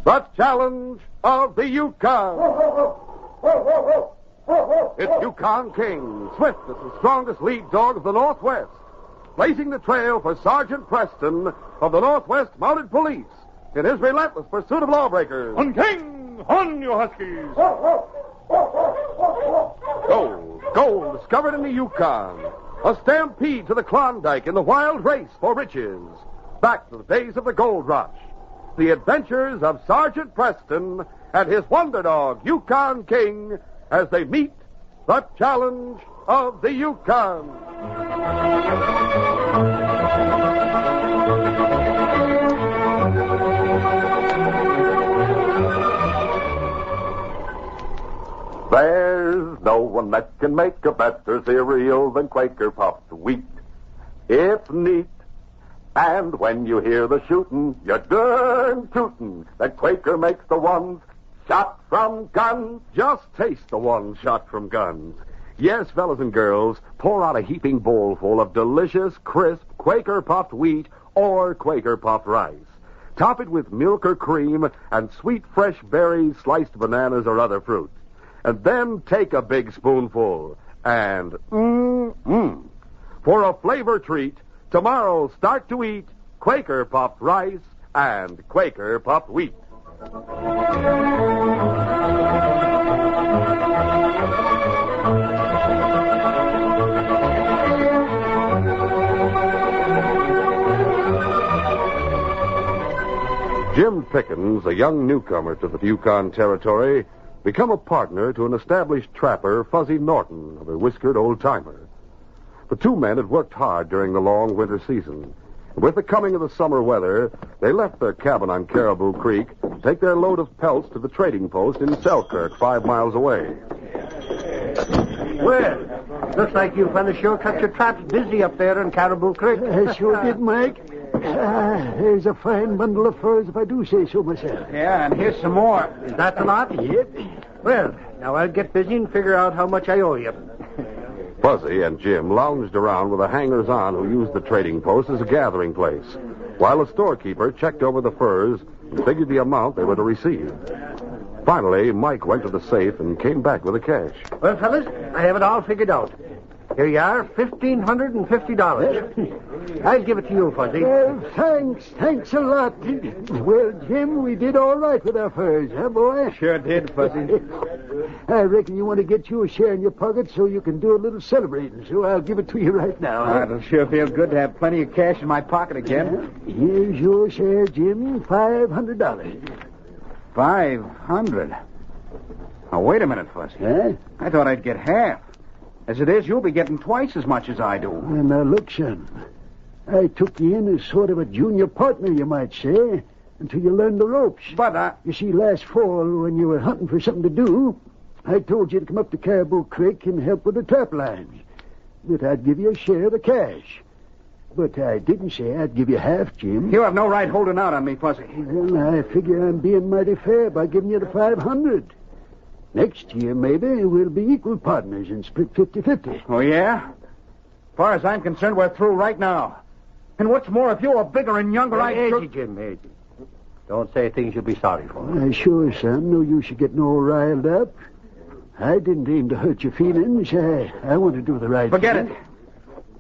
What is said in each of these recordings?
The challenge of the Yukon. It's Yukon King, swiftest and strongest lead dog of the Northwest, blazing the trail for Sergeant Preston of the Northwest Mounted Police in his relentless pursuit of lawbreakers. On King! On, you huskies! Gold discovered in the Yukon. A stampede to the Klondike in the wild race for riches. Back to the days of the gold rush. The adventures of Sergeant Preston and his wonder dog, Yukon King, as they meet the challenge of the Yukon. There's no one that can make a better cereal than Quaker Puffed Wheat. It's neat. And when you hear the shootin', you're darn tootin' that Quaker makes the ones shot from guns. Just taste the ones shot from guns. Yes, fellas and girls, pour out a heaping bowl full of delicious, crisp Quaker Puffed Wheat or Quaker Puffed Rice. Top it with milk or cream and sweet fresh berries, sliced bananas, or other fruit. And then take a big spoonful and For a flavor treat, tomorrow start to eat Quaker Puffed Rice and Quaker Puffed Wheat. Jim Pickens, a young newcomer to the Yukon Territory, become a partner to an established trapper, Fuzzy Norton, of a whiskered old-timer. The two men had worked hard during the long winter season. With the coming of the summer weather, they left their cabin on Caribou Creek to take their load of pelts to the trading post in Selkirk, 5 miles away. Well, looks like you fellas sure cut your traps busy up there in Caribou Creek. I sure did, Mike. There's a fine bundle of furs, if I do say so myself. Yeah, and here's some more. Is that the lot? Yep. Well, now I'll get busy and figure out how much I owe you. Fuzzy and Jim lounged around with the hangers-on who used the trading post as a gathering place, while the storekeeper checked over the furs and figured the amount they were to receive. Finally, Mike went to the safe and came back with the cash. Well, fellas, I have it all figured out. Here you are, $1,550. I'll give it to you, Fuzzy. Thanks a lot. Well, Jim, we did all right with our furs, huh, boy? Sure did, Fuzzy. I reckon you want to get you a share in your pocket so you can do a little celebrating, so I'll give it to you right now. It'll sure feel good to have plenty of cash in my pocket again. Here's your share, Jim, $500. 500? Now, wait a minute, Fuzzy. Huh? I thought I'd get half. As it is, you'll be getting twice as much as I do. Well, now, look, son. I took you in as sort of a junior partner, you might say, until you learned the ropes. But, You see, last fall, when you were hunting for something to do, I told you to come up to Caribou Creek and help with the trap lines. That I'd give you a share of the cash. But I didn't say I'd give you half, Jim. you have no right holding out on me, Fuzzy. Well, I figure I'm being mighty fair by giving you the 500. Next year, maybe, we'll be equal partners and split 50-50. Oh, yeah? As far as I'm concerned, we're through right now. And what's more, if you were bigger and younger, Easy, Jim, easy. Don't say things you'll be sorry for. Sure, son. No use you getting all riled up. I didn't aim to hurt your feelings. I want to do the right Forget thing. it.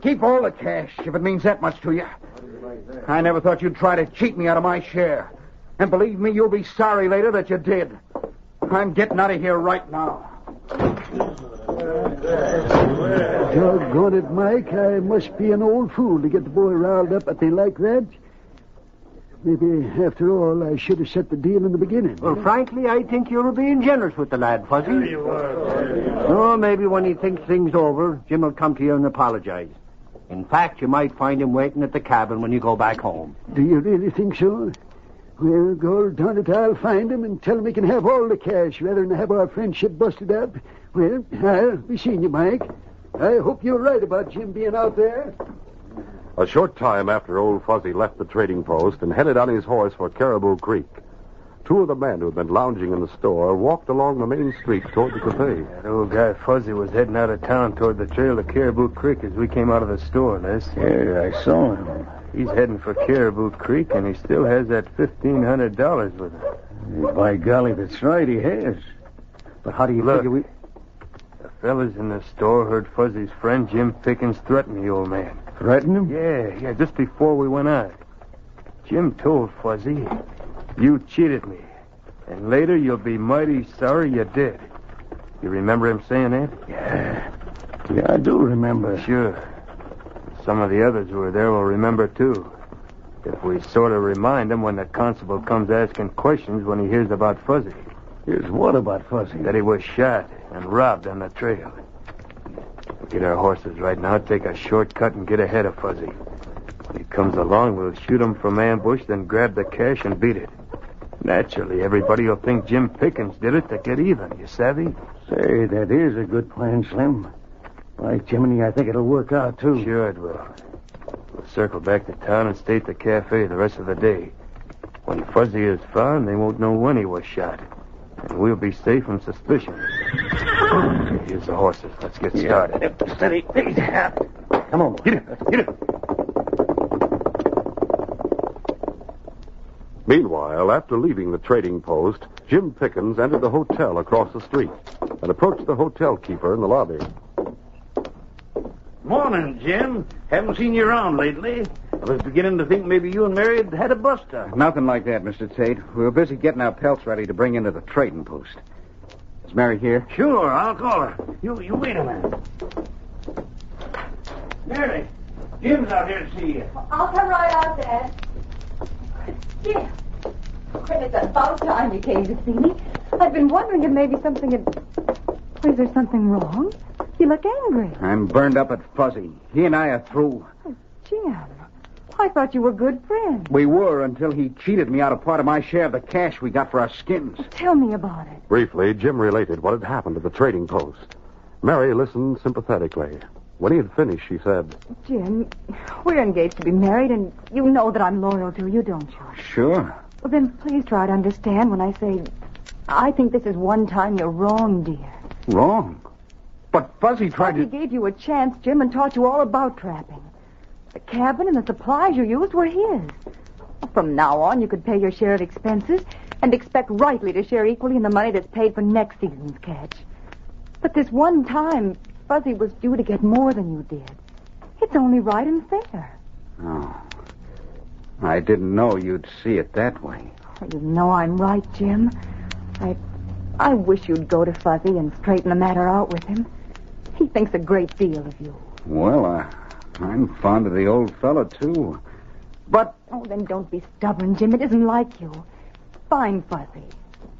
Keep all the cash, if it means that much to you. I never thought you'd try to cheat me out of my share. And believe me, you'll be sorry later that you did. I'm getting out of here right now. Doggone it, Mike. I must be an old fool to get the boy riled up at they like that. Maybe, after all, I should have set the deal in the beginning. Well, frankly, I think you're being generous with the lad, Fuzzy. Oh, maybe when he thinks things over, Jim will come to you and apologize. In fact, you might find him waiting at the cabin when you go back home. Do you really think so? Well, God darn it, I'll find him and tell him he can have all the cash rather than have our friendship busted up. Well, I'll be seeing you, Mike. I hope you're right about Jim being out there. A short time after old Fuzzy left the trading post and headed on his horse for Caribou Creek, two of the men who had been lounging in the store walked along the main street toward the cafe. That old guy Fuzzy was heading out of town toward the trail to Caribou Creek as we came out of the store, Les. Yeah, I saw him. He's heading for Caribou Creek, and he still has that $1,500 with him. By golly, that's right, he has. But how do you figure we... The fellas in the store heard Fuzzy's friend Jim Pickens threaten the old man. Threaten him? Yeah, just before we went out. Jim told Fuzzy, "You cheated me, and later you'll be mighty sorry you did." You remember him saying that? Yeah, I do remember. Sure. Some of the others who were there will remember, too. If we sort of remind him when the constable comes asking questions when he hears about Fuzzy. Here's what about Fuzzy? That he was shot and robbed on the trail. We'll get our horses right now, take a shortcut, and get ahead of Fuzzy. When he comes along, we'll shoot him from ambush, then grab the cash and beat it. Naturally, everybody will think Jim Pickens did it to get even, you savvy? Say, that is a good plan, Slim. By Jiminy, I think it'll work out, too. Sure it will. We'll circle back to town and stay at the cafe the rest of the day. When Fuzzy is found, they won't know when he was shot. And we'll be safe from suspicion. Here's the horses. Let's get started. Yeah. Steady. Come on. Get it. Meanwhile, after leaving the trading post, Jim Pickens entered the hotel across the street and approached the hotel keeper in the lobby. Morning, Jim. Haven't seen you around lately. I was beginning to think maybe you and Mary had a bust-up. Nothing like that, Mr. Tate. We were busy getting our pelts ready to bring into the trading post. Is Mary here? Sure, I'll call her. You wait a minute. Mary, Jim's out here to see you. I'll come right out, Dad. Jim. Well, it's about time you came to see me. I've been wondering if maybe something had... Is there something wrong? You look angry. I'm burned up at Fuzzy. He and I are through. Oh, Jim, I thought you were good friends. We were until he cheated me out of part of my share of the cash we got for our skins. Tell me about it. Briefly, Jim related what had happened at the trading post. Mary listened sympathetically. When he had finished, she said, Jim, we're engaged to be married, and you know that I'm loyal to you, don't you? Sure. Well, then please try to understand when I say I think this is one time you're wrong, dear. Wrong? But Fuzzy tried Fuzzy gave you a chance, Jim, and taught you all about trapping. The cabin and the supplies you used were his. From now on, you could pay your share of expenses and expect rightly to share equally in the money that's paid for next season's catch. But this one time, Fuzzy was due to get more than you did. It's only right and fair. Oh. I didn't know you'd see it that way. You know I'm right, Jim. I wish you'd go to Fuzzy and straighten the matter out with him. He thinks a great deal of you. Well, I'm fond of the old fellow, too. But... Oh, then don't be stubborn, Jim. It isn't like you. Find Fuzzy.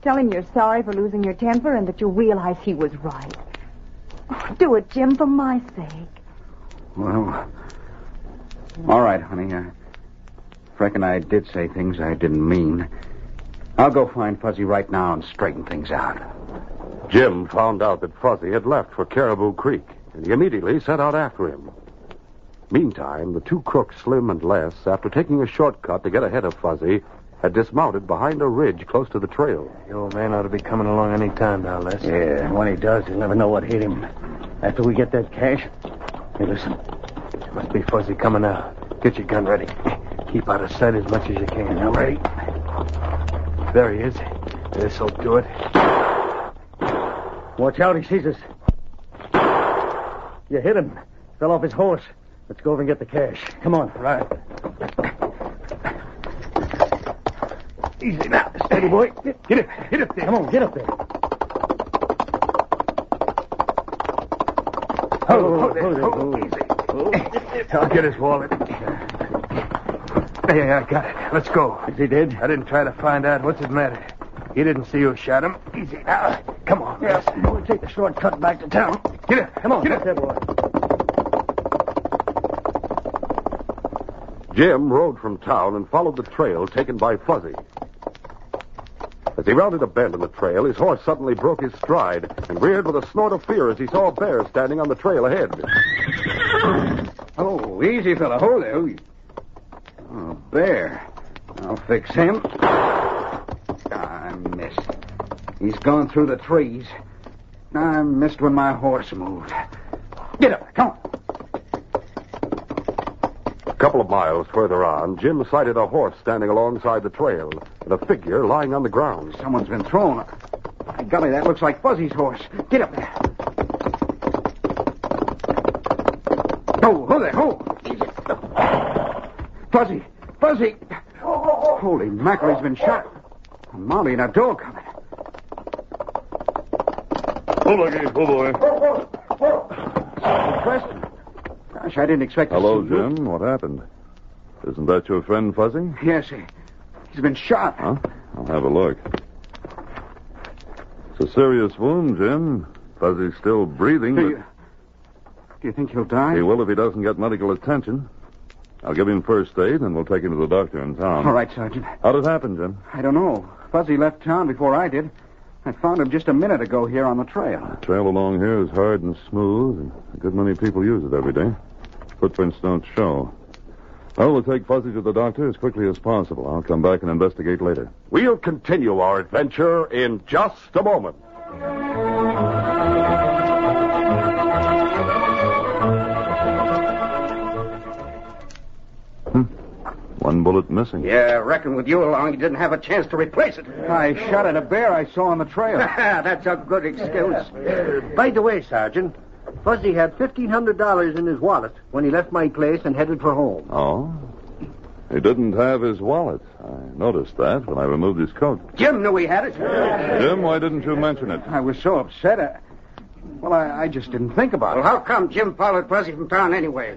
Tell him you're sorry for losing your temper and that you realize he was right. Oh, do it, Jim, for my sake. Well, all right, honey. I reckon I did say things I didn't mean. I'll go find Fuzzy right now and straighten things out. Jim found out that Fuzzy had left for Caribou Creek, and he immediately set out after him. Meantime, the two crooks, Slim and Les, after taking a shortcut to get ahead of Fuzzy, had dismounted behind a ridge close to the trail. The old man ought to be coming along any time now, Les. Yeah, when he does, he'll never know what hit him. After we get that cash... Hey, listen. Must be Fuzzy coming out. Get your gun ready. Keep out of sight as much as you can. I'm ready. There he is. This'll do it. Watch out, he sees us. You hit him. Fell off his horse. Let's go over and get the cash. Come on. Right. Easy now. Steady, boy. Get it. Hit it there. Come on, get up there. Easy. I'll get his wallet. Hey, I got it. Let's go. Is he dead? I didn't try to find out. What's it matter? He didn't see who shot him. Easy now. Come on. Yes. We'll take the shortcut back to town. Get it. Come on. Get it. There, boy. Jim rode from town and followed the trail taken by Fuzzy. As he rounded a bend in the trail, his horse suddenly broke his stride and reared with a snort of fear as he saw a bear standing on the trail ahead. Oh, easy, fella. Hold there. Oh, bear. I'll fix him. I missed. He's gone through the trees. I missed when my horse moved. Get up. Come on. A couple of miles further on, Jim sighted a horse standing alongside the trail and a figure lying on the ground. Someone's been thrown. By golly, that looks like Fuzzy's horse. Get up there. Oh, there, Fuzzy! Holy mackerel, he's been shot. A Molly and a dog coming. Sergeant Preston. Gosh, I didn't expect to Hello, see you. Jim. What happened? Isn't that your friend Fuzzy? Yes, he's been shot. Huh? I'll have a look. It's a serious wound, Jim. Fuzzy's still breathing, Do you think he'll die? He will if he doesn't get medical attention. I'll give him first aid, and we'll take him to the doctor in town. All right, Sergeant. How'd it happen, Jim? I don't know. Fuzzy left town before I did. I found him just a minute ago here on the trail. The trail along here is hard and smooth, and a good many people use it every day. Footprints don't show. Well, we'll take Fuzzy to the doctor as quickly as possible. I'll come back and investigate later. We'll continue our adventure in just a moment. One bullet missing. Yeah, I reckon with you along, you didn't have a chance to replace it. I shot at a bear I saw on the trail. That's a good excuse. By the way, Sergeant, Fuzzy had $1,500 in his wallet when he left my place and headed for home. Oh? He didn't have his wallet. I noticed that when I removed his coat. Jim knew he had it. Jim, why didn't you mention it? I was so upset. I just didn't think about Well, it. how come Jim followed Fuzzy from town anyway?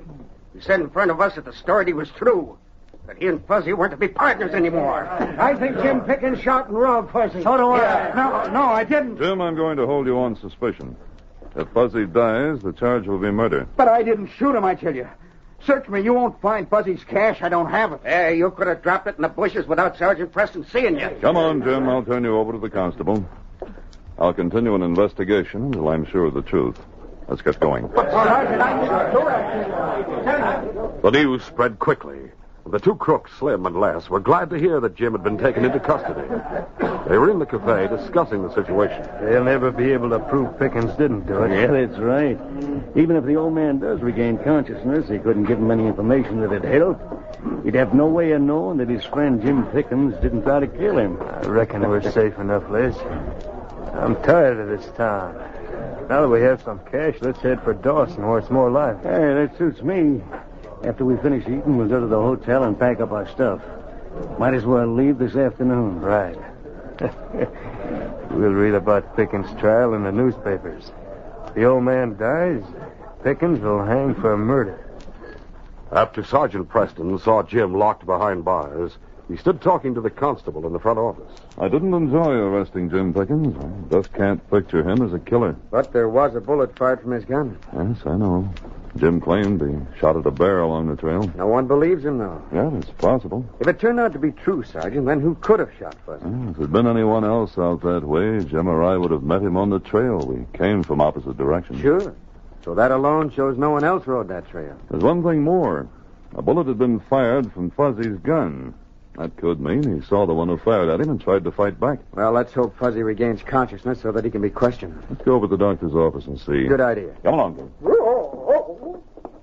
He said in front of us at the store that he was through. That he and Fuzzy weren't to be partners anymore. I think Jim Pickens shot and robbed Fuzzy. So do I. No, I didn't. Jim, I'm going to hold you on suspicion. If Fuzzy dies, the charge will be murder. But I didn't shoot him, I tell you. Search me. You won't find Fuzzy's cash. I don't have it. Hey, you could have dropped it in the bushes without Sergeant Preston seeing you. Come on, Jim. I'll turn you over to the constable. I'll continue an investigation until I'm sure of the truth. Let's get going. The news spread quickly. The two crooks, Slim and Les, were glad to hear that Jim had been taken into custody. They were in the cafe discussing the situation. They'll never be able to prove Pickens didn't do it. Yeah, that's right. Even if the old man does regain consciousness, he couldn't give him any information that'd help. He'd have no way of knowing that his friend Jim Pickens didn't try to kill him. I reckon we're safe enough, Liz. I'm tired of this town. Now that we have some cash, let's head for Dawson, where it's more lively. Hey, that suits me. After we finish eating, we'll go to the hotel and pack up our stuff. Might as well leave this afternoon. Right. We'll read about Pickens' trial in the newspapers. If the old man dies, Pickens will hang for murder. After Sergeant Preston saw Jim locked behind bars, he stood talking to the constable in the front office. I didn't enjoy arresting Jim Pickens. I just can't picture him as a killer. But there was a bullet fired from his gun. Yes, I know. Jim claimed he shot at a bear along the trail. No one believes him, though. Yeah, it's possible. If it turned out to be true, Sergeant, then who could have shot Fuzzy? Well, if there'd been anyone else out that way, Jim or I would have met him on the trail. We came from opposite directions. Sure. So that alone shows no one else rode that trail. There's one thing more. A bullet had been fired from Fuzzy's gun. That could mean he saw the one who fired at him and tried to fight back. Well, let's hope Fuzzy regains consciousness so that he can be questioned. Let's go over to the doctor's office and see. Good idea. Come along, Jim.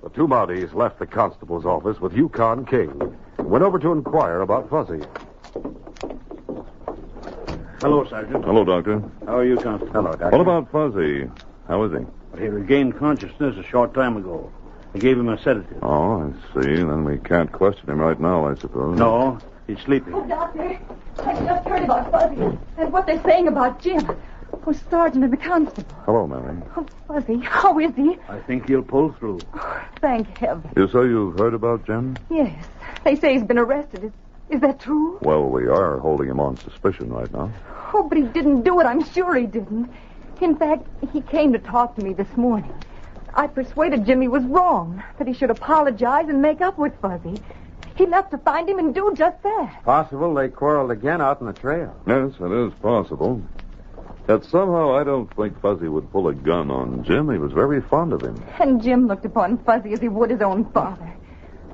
The two Mounties left the constable's office with Yukon King and went over to inquire about Fuzzy. Hello, Sergeant. Hello, Doctor. How are you, Constable? Hello, Doctor. What about Fuzzy? How is he? He regained consciousness a short time ago. I gave him a sedative. Oh, I see. Then we can't question him right now, I suppose. No, he's sleeping. Oh, Doctor, I just heard about Fuzzy and what they're saying about Jim. Oh, Sergeant and the constable. Hello, Mary. Oh, Fuzzy, how is he? I think he'll pull through. Oh, thank heaven. You say you've heard about Jim? Yes, they say he's been arrested. Is that true? Well, we are holding him on suspicion right now. Oh, but he didn't do it. I'm sure he didn't. In fact, he came to talk to me this morning. I persuaded Jim he was wrong, that he should apologize and make up with Fuzzy. He left to find him and do just that. Possible they quarreled again out in the trail. Yes, it is possible. Yet somehow I don't think Fuzzy would pull a gun on Jim. He was very fond of him. And Jim looked upon Fuzzy as he would his own father.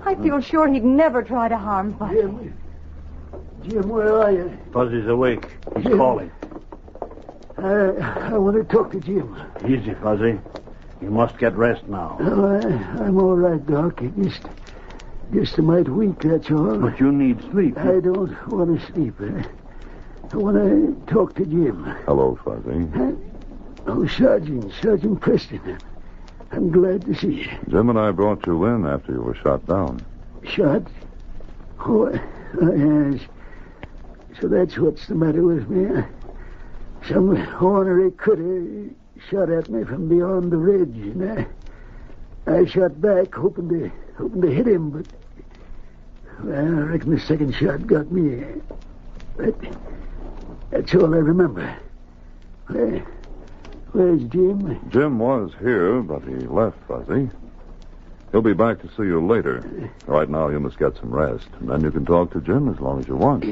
I feel sure he'd never try to harm Fuzzy. Jim, where are you? Fuzzy's awake. He's calling. I want to talk to Jim. Easy, Fuzzy. You must get rest now. Oh, I'm all right, Doc. Just a mite weak, that's all. But you need sleep. I don't want to sleep. I want to talk to Jim. Hello, Fuzzy. Oh, Sergeant Preston. I'm glad to see you. Jim and I brought you in after you were shot down. Shot? Oh, yes. So that's what's the matter with me. Some ornery critter shot at me from beyond the ridge, and I shot back, hoping to hit him, but well, I reckon the second shot got me. That's all I remember. Where's Jim? Jim was here, but he left, Fuzzy. He'll be back to see you later. Right now, you must get some rest, and then you can talk to Jim as long as you want.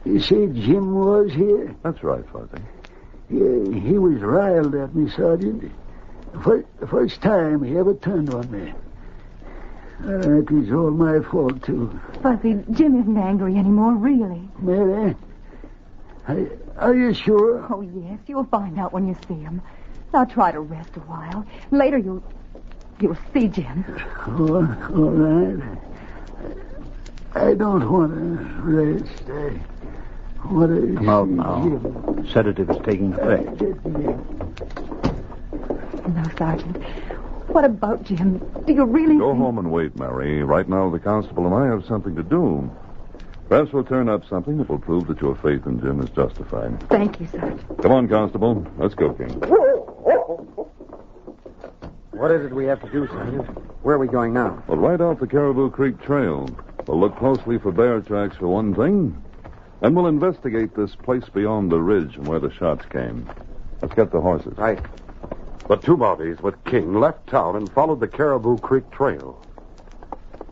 You say Jim was here? That's right, Fuzzy. Yeah, he was riled at me, Sergeant. The first time he ever turned on me. It was all my fault, too. Fuzzy, Jim isn't angry anymore, really. Mary, are you sure? Oh, yes. You'll find out when you see him. Now try to rest a while. Later you'll see Jim. Oh, all right. I don't want to rest. I want to Come out see now. Jim. Sedative is taking effect. No, Sergeant. What about Jim? Do you really Go think... home and wait, Mary. Right now, the constable and I have something to do. Perhaps we'll turn up something that will prove that your faith in Jim is justified. Thank you, Sergeant. Come on, Constable. Let's go, King. What is it we have to do, Sergeant? Where are we going now? We'll ride out the Caribou Creek Trail. We'll look closely for bear tracks for one thing. Then we'll investigate this place beyond the ridge and where the shots came. Let's get the horses. Right. The two Mounties with King left town and followed the Caribou Creek Trail.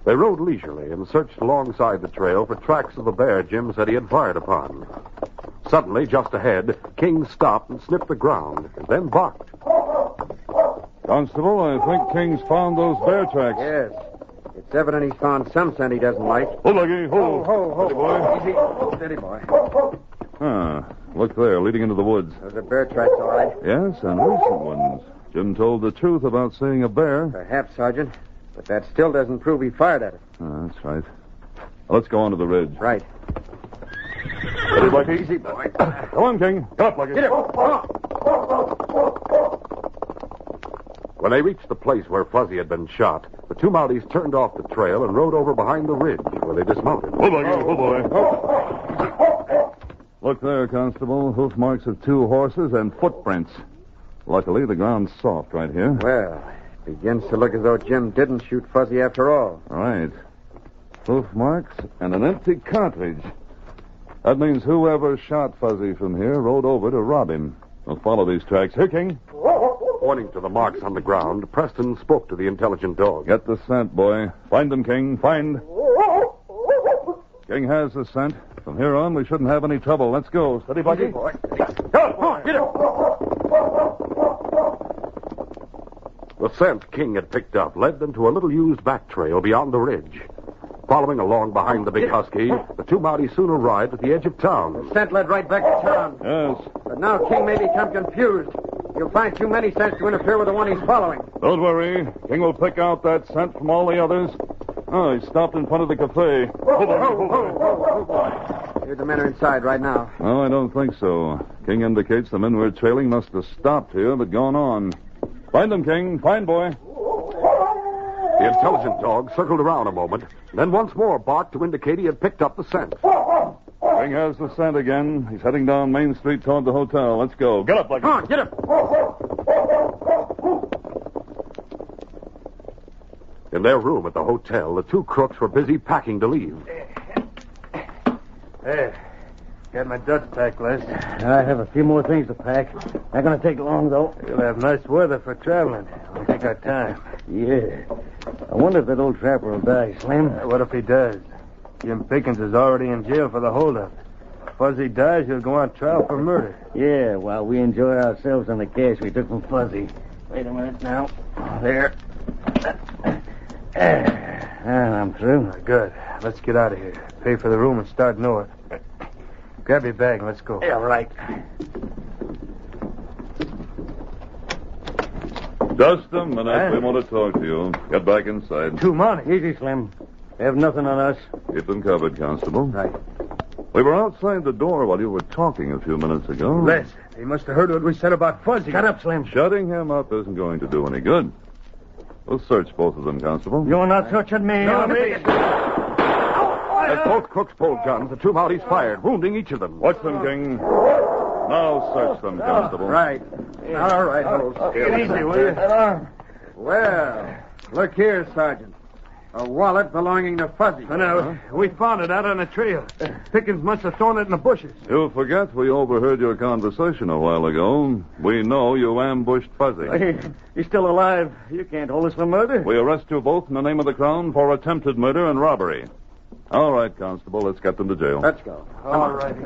They rode leisurely and searched alongside the trail for tracks of the bear Jim said he had fired upon. Suddenly, just ahead, King stopped and sniffed the ground, and then barked. Constable, I think King's found those bear tracks. Yes. It's evident he's found some scent he doesn't like. Hold, Lucky. Hold. Ho. Steady, boy. Easy. Steady, boy. Look there, leading into the woods. Those are bear tracks, all right. Yes, and recent ones. Jim told the truth about seeing a bear. Perhaps, Sergeant. But that still doesn't prove he fired at it. That's right. Let's go on to the ridge. Right. Steady, Lucky. Easy, boy. Come on, King. Get up, Lucky. Get him. When they reached the place where Fuzzy had been shot, the two Mounties turned off the trail and rode over behind the ridge, where they dismounted. Hold, Lucky. Hold, boy. Look there, Constable. Hoof marks of two horses and footprints. Luckily, the ground's soft right here. Well, it begins to look as though Jim didn't shoot Fuzzy after all. Right. Hoof marks and an empty cartridge. That means whoever shot Fuzzy from here rode over to rob him. We'll follow these tracks. Here, King. Pointing to the marks on the ground, Preston spoke to the intelligent dog. Get the scent, boy. Find them, King. Find. King has the scent. From here on, we shouldn't have any trouble. Let's go. Steady, Bucky. Boy. Come on, get him! The scent King had picked up led them to a little used back trail beyond the ridge. Following along behind the big husky, the two Mounties soon arrived at the edge of town. Scent led right back to town. Yes. But now King may become confused. He'll find too many scents to interfere with the one he's following. Don't worry. King will pick out that scent from all the others. Oh, he stopped in front of the cafe. Here the men are inside right now. No, I don't think so. King indicates the men we're trailing must have stopped here but gone on. Find them, King. Find, boy. The intelligent dog circled around a moment, then once more barked to indicate he had picked up the scent. King has the scent again. He's heading down Main Street toward the hotel. Let's go. Get up, Lucky. Come on, get him. In their room at the hotel, the two crooks were busy packing to leave. Hey, got my Dutch packed, Les. I have a few more things to pack. Not going to take long, though. You'll have nice weather for traveling. We'll take our time. Yeah. I wonder if that old trapper will die, Slim. What if he does? Jim Pickens is already in jail for the holdup. If Fuzzy dies, he'll go on trial for murder. Yeah, while we enjoy ourselves on the cash we took from Fuzzy. Wait a minute now. There. And I'm through. Good. Let's get out of here. Pay for the room and start north. Grab your bag and let's go. Yeah, right. Just a minute. We want to talk to you. Get back inside. Two Mounties. Easy, Slim. They have nothing on us. Keep them covered, Constable. Right. We were outside the door while you were talking a few minutes ago. Les, he must have heard what we said about Fuzzy. Shut up, Slim. Shutting him up isn't going to do any good. We'll search both of them, Constable. You're not touching me. As both crooks pulled guns, the two Mounties fired, wounding each of them. Watch them, King. Now search them, Constable. Right. All right, hold still. Get easy, will you? Well, look here, Sergeant. A wallet belonging to Fuzzy. I know. We found it out on the trail. Pickens must have thrown it in the bushes. You forget we overheard your conversation a while ago. We know you ambushed Fuzzy. He's still alive. You can't hold us for murder. We arrest you both in the name of the Crown for attempted murder and robbery. All right, Constable, let's get them to jail. Let's go. All right.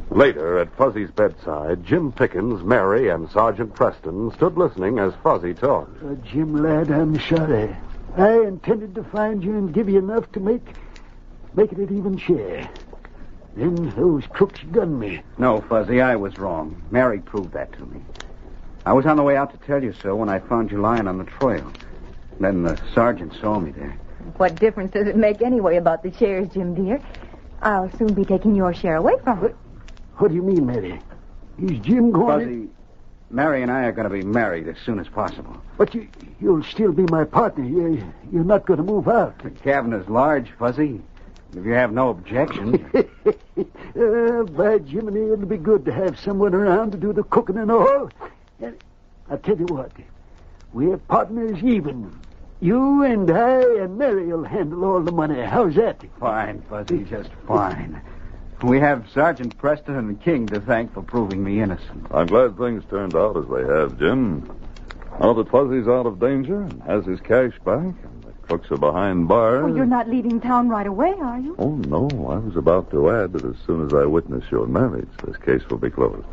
Later, at Fuzzy's bedside, Jim Pickens, Mary, and Sergeant Preston stood listening as Fuzzy talked. Jim, lad, I'm sorry. I intended to find you and give you enough to make it an even share. Then those crooks gunned me. No, Fuzzy, I was wrong. Mary proved that to me. I was on the way out to tell you so when I found you lying on the trail. Then the sergeant saw me there. What difference does it make anyway about the shares, Jim, dear? I'll soon be taking your share away from her. What do you mean, Mary? Is Jim going Fuzzy, Mary and I are going to be married as soon as possible. But you'll still be my partner. You're not going to move out. The cabin is large, Fuzzy. If you have no objection. By Jiminy, it'll be good to have someone around to do the cooking and all. And I'll tell you what. We're partners even. You and I and Mary will handle all the money. How's that? Fine, Fuzzy, just fine. We have Sergeant Preston and King to thank for proving me innocent. I'm glad things turned out as they have, Jim. Now that Fuzzy's out of danger and has his cash back, and the crooks are behind bars... Oh, you're not leaving town right away, are you? Oh, no. I was about to add that as soon as I witness your marriage, this case will be closed.